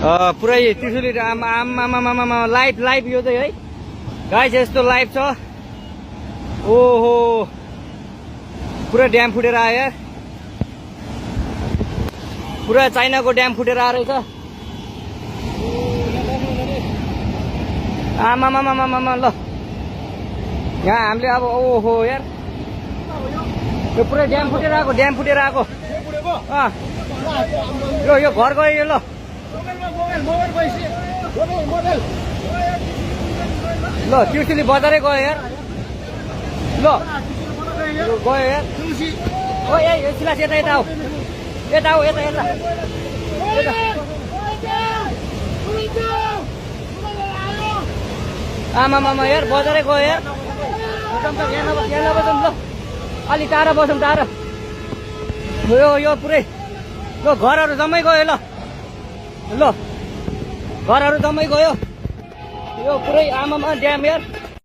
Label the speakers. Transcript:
Speaker 1: पुरै त्रिशुली आमा लाइभ यो चाहिँ है गाइस यस्तो लाइभ छ। ओहो पुरा ड्याम फुटेर आयो यार, पुरा चाइनाको ड्याम फुटेर आएर रहेछ। आमामामामामा ल यहाँ हामीले अब ओहो यार यो पुरै ड्याम फुटेर आएको यो घर गयो यो। ल ल त्रिशुली बजारै गयो यार। ल गयो यार। ओ ए सिलास यता आऊ यता आमामामा यार बजारै गयो यार। यहाँ नबसौँ ल अलि टाढा बसौँ टाढा। यो पुरै ल घरहरू जम्मै गयो। ल घरहरू जम्मै गयो यो पुरै आमामा ड्याम यार।